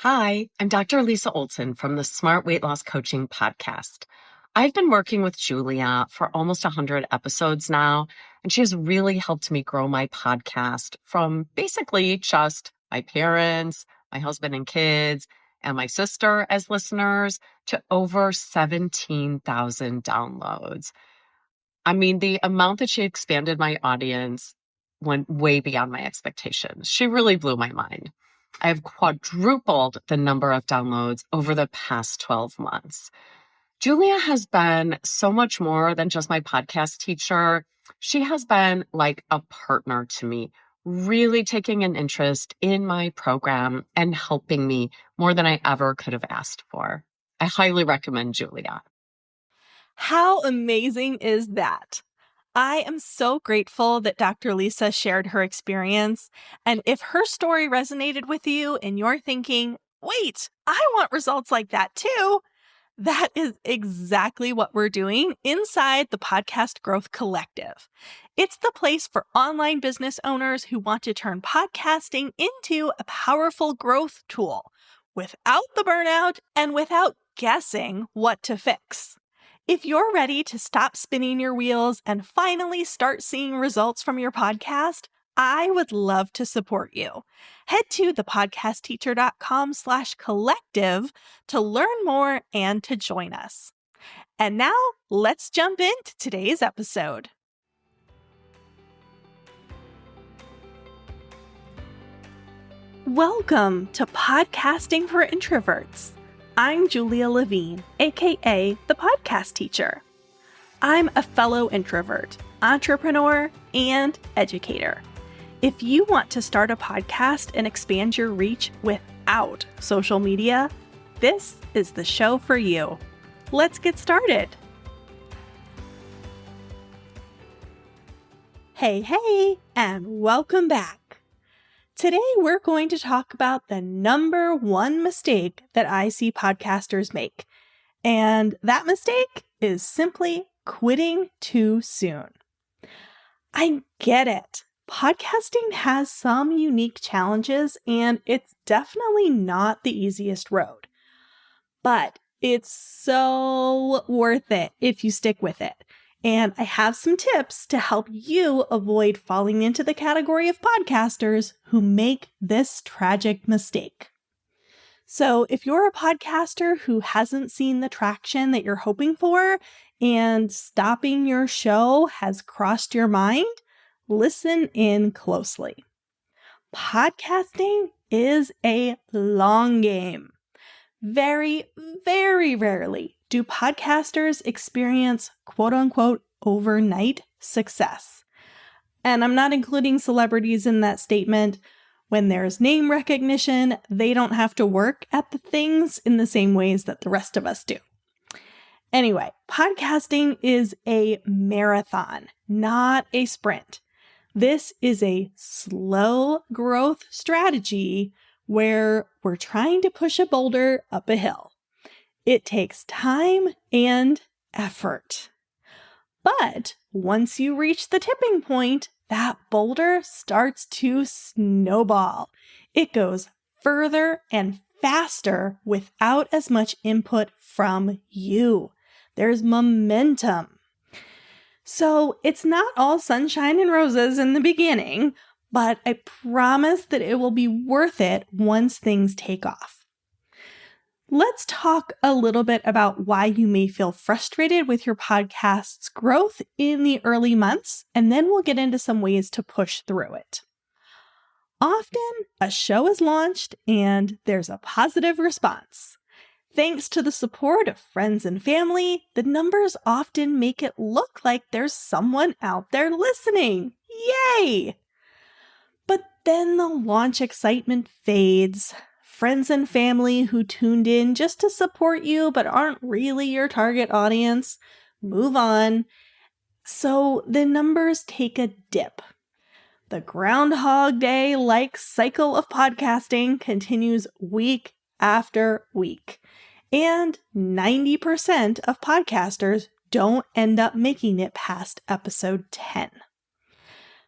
Hi, I'm Dr. Lisa Olson from the Smart Weight Loss Coaching Podcast. I've been working with Julia for almost 100 episodes now, and she has really helped me grow my podcast from basically just my parents, my husband and kids, and my sister as listeners to over 17,000 downloads. I mean, the amount that she expanded my audience went way beyond my expectations. She really blew my mind. I have quadrupled the number of downloads over the past 12 months. Julia has been so much more than just my podcast teacher. She has been like a partner to me, really taking an interest in my program and helping me more than I ever could have asked for. I highly recommend Julia. How amazing is that? I am so grateful that Dr. Lisa shared her experience. And if her story resonated with you and you're thinking, wait, I want results like that too, that is exactly what we're doing inside the Podcast Growth Collective. It's the place for online business owners who want to turn podcasting into a powerful growth tool without the burnout and without guessing what to fix. If you're ready to stop spinning your wheels and finally start seeing results from your podcast, I would love to support you. Head to thepodcastteacher.com/collective to learn more and to join us. And now let's jump into today's episode. Welcome to Podcasting for Introverts. I'm Julia Levine, aka the Podcast Teacher. I'm a fellow introvert, entrepreneur, and educator. If you want to start a podcast and expand your reach without social media, this is the show for you. Let's get started. Hey, and welcome back. Today, we're going to talk about the number one mistake that I see podcasters make. And that mistake is simply quitting too soon. I get it. Podcasting has some unique challenges, and it's definitely not the easiest road. But it's so worth it if you stick with it. And I have some tips to help you avoid falling into the category of podcasters who make this tragic mistake. So if you're a podcaster who hasn't seen the traction that you're hoping for and stopping your show has crossed your mind, listen in closely. Podcasting is a long game. Very, very rarely do podcasters experience quote-unquote overnight success. And I'm not including celebrities in that statement. When there's name recognition, they don't have to work at the things in the same ways that the rest of us do. Anyway, podcasting is a marathon, not a sprint. This is a slow growth strategy where we're trying to push a boulder up a hill. It takes time and effort. But once you reach the tipping point, that boulder starts to snowball. It goes further and faster without as much input from you. There's momentum. So it's not all sunshine and roses in the beginning, but I promise that it will be worth it once things take off. Let's talk a little bit about why you may feel frustrated with your podcast's growth in the early months, and then we'll get into some ways to push through it. Often, a show is launched and there's a positive response. Thanks to the support of friends and family, the numbers often make it look like there's someone out there listening. Yay! But then the launch excitement fades. Friends and family who tuned in just to support you but aren't really your target audience move on. So the numbers take a dip. The Groundhog Day-like cycle of podcasting continues week after week. And 90% of podcasters don't end up making it past episode 10.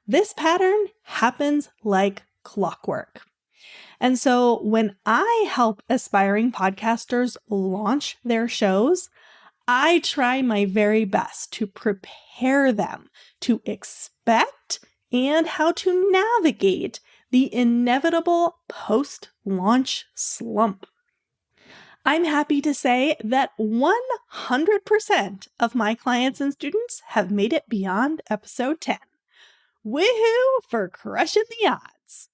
This pattern happens like clockwork. And so when I help aspiring podcasters launch their shows, I try my very best to prepare them to expect and how to navigate the inevitable post-launch slump. I'm happy to say that 100% of my clients and students have made it beyond episode 10. Woohoo for crushing the odds!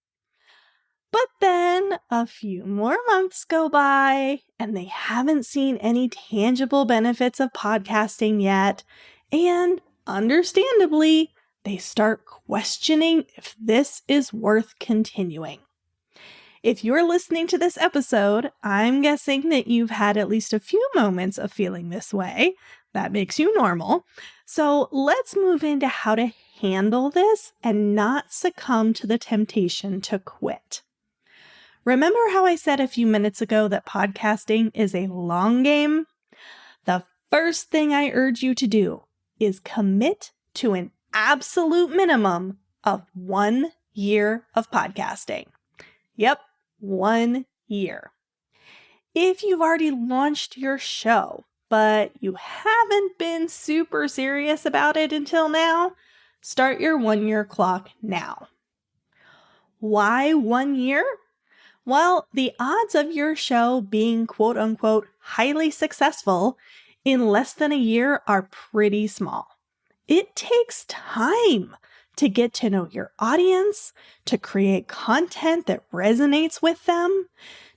But then a few more months go by and they haven't seen any tangible benefits of podcasting yet. And understandably, they start questioning if this is worth continuing. If you're listening to this episode, I'm guessing that you've had at least a few moments of feeling this way. That makes you normal. So let's move into how to handle this and not succumb to the temptation to quit. Remember how I said a few minutes ago that podcasting is a long game? The first thing I urge you to do is commit to an absolute minimum of 1 year of podcasting. Yep, 1 year. If you've already launched your show, but you haven't been super serious about it until now, start your 1 year clock now. Why 1 year? Well, the odds of your show being quote unquote highly successful in less than a year are pretty small. It takes time to get to know your audience, to create content that resonates with them,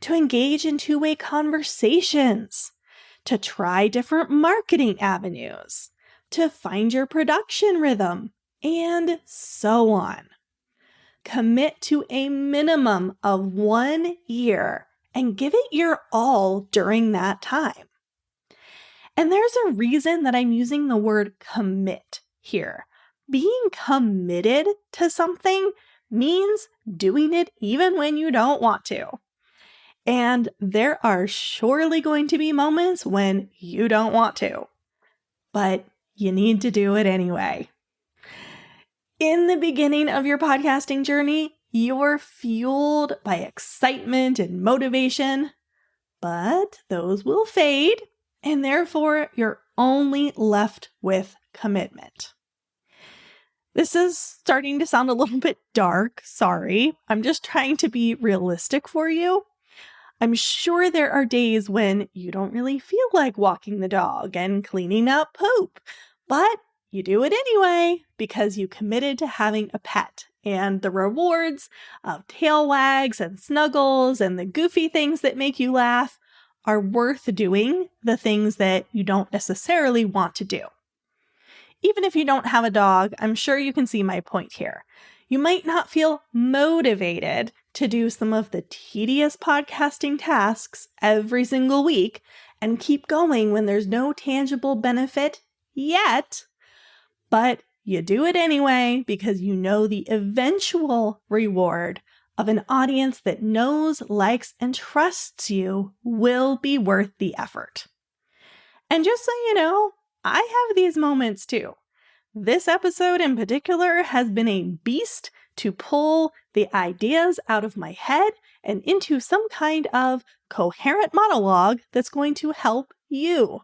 to engage in two-way conversations, to try different marketing avenues, to find your production rhythm, and so on. Commit to a minimum of 1 year and give it your all during that time. And there's a reason that I'm using the word commit here. Being committed to something means doing it even when you don't want to. And there are surely going to be moments when you don't want to, but you need to do it anyway. In the beginning of your podcasting journey, you're fueled by excitement and motivation, but those will fade, and therefore you're only left with commitment. This is starting to sound a little bit dark, sorry. I'm just trying to be realistic for you. I'm sure there are days when you don't really feel like walking the dog and cleaning up poop, but you do it anyway because you committed to having a pet, and the rewards of tail wags and snuggles and the goofy things that make you laugh are worth doing the things that you don't necessarily want to do. Even if you don't have a dog, I'm sure you can see my point here. You might not feel motivated to do some of the tedious podcasting tasks every single week and keep going when there's no tangible benefit yet, but you do it anyway because you know the eventual reward of an audience that knows, likes, and trusts you will be worth the effort. And just so you know, I have these moments too. This episode in particular has been a beast to pull the ideas out of my head and into some kind of coherent monologue that's going to help you.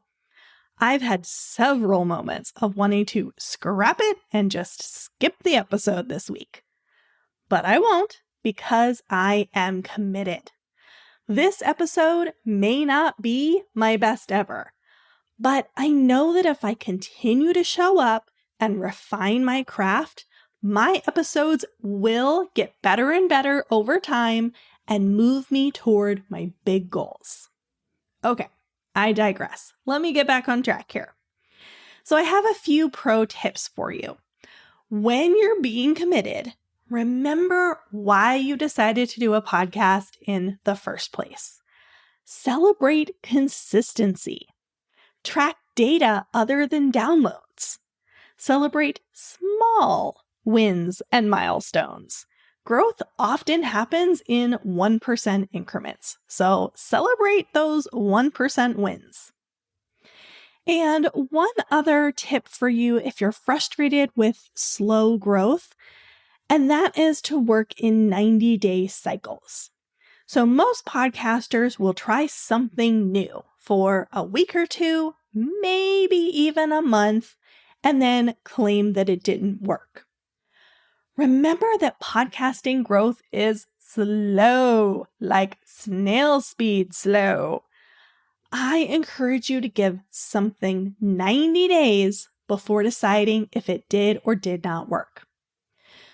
I've had several moments of wanting to scrap it and just skip the episode this week. But I won't because I am committed. This episode may not be my best ever, but I know that if I continue to show up and refine my craft, my episodes will get better and better over time and move me toward my big goals. Okay, I digress. Let me get back on track here. So I have a few pro tips for you. When you're being committed, remember why you decided to do a podcast in the first place. Celebrate consistency. Track data other than downloads. Celebrate small wins and milestones. Growth often happens in 1% increments, so celebrate those 1% wins. And one other tip for you if you're frustrated with slow growth, and that is to work in 90-day cycles. So most podcasters will try something new for a week or two, maybe even a month, and then claim that it didn't work. Remember that podcasting growth is slow, like snail speed slow. I encourage you to give something 90 days before deciding if it did or did not work.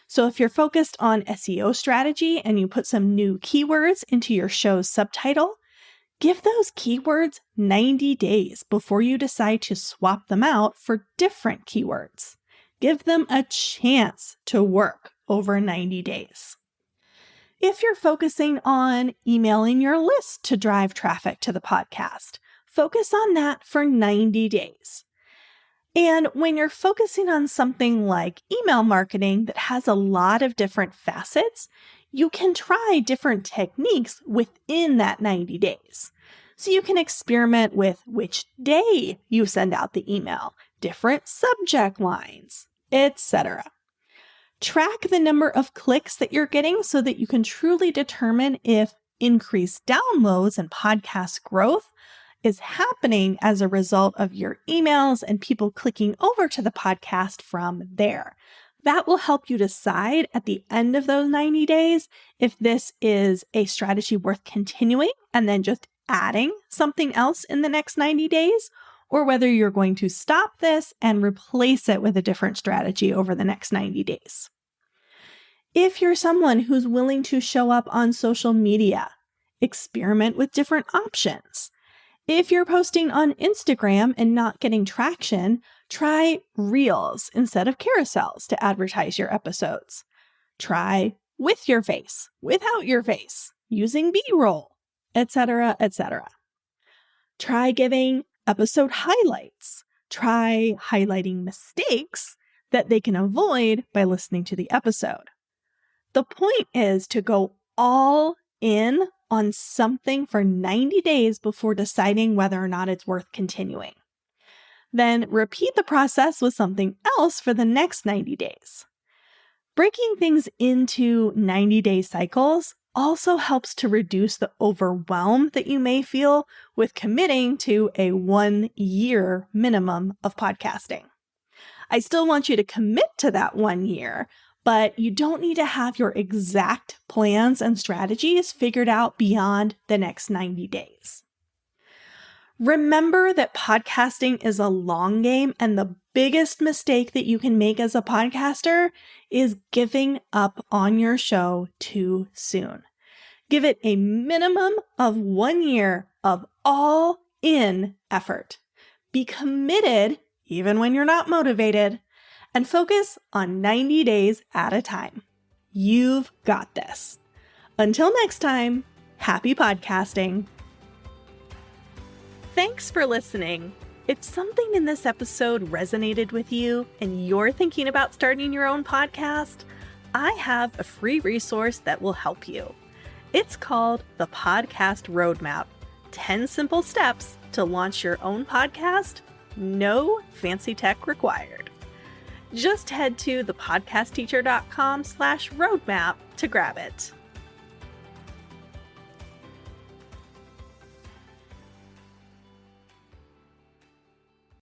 So if you're focused on SEO strategy and you put some new keywords into your show's subtitle, give those keywords 90 days before you decide to swap them out for different keywords. Give them a chance to work over 90 days. If you're focusing on emailing your list to drive traffic to the podcast, focus on that for 90 days. And when you're focusing on something like email marketing that has a lot of different facets, you can try different techniques within that 90 days. So you can experiment with which day you send out the email, different subject lines, etc. Track the number of clicks that you're getting so that you can truly determine if increased downloads and podcast growth is happening as a result of your emails and people clicking over to the podcast from there. That will help you decide at the end of those 90 days if this is a strategy worth continuing and then just adding something else in the next 90 days, or whether you're going to stop this and replace it with a different strategy over the next 90 days. If you're someone who's willing to show up on social media, experiment with different options. If you're posting on Instagram and not getting traction, try Reels instead of carousels to advertise your episodes. Try with your face, without your face, using B-roll, etc., etc. Try giving episode highlights. Try highlighting mistakes that they can avoid by listening to the episode. The point is to go all in on something for 90 days before deciding whether or not it's worth continuing. Then repeat the process with something else for the next 90 days. Breaking things into 90-day cycles also helps to reduce the overwhelm that you may feel with committing to a 1-year minimum of podcasting. I still want you to commit to that 1 year, but you don't need to have your exact plans and strategies figured out beyond the next 90 days. Remember that podcasting is a long game, and the biggest mistake that you can make as a podcaster is giving up on your show too soon. Give it a minimum of 1 year of all-in effort. Be committed even when you're not motivated, and focus on 90 days at a time. You've got this. Until next time, happy podcasting. Thanks for listening. If something in this episode resonated with you and you're thinking about starting your own podcast, I have a free resource that will help you. It's called the Podcast Roadmap, 10 simple steps to launch your own podcast, no fancy tech required. Just head to thepodcastteacher.com/roadmap to grab it.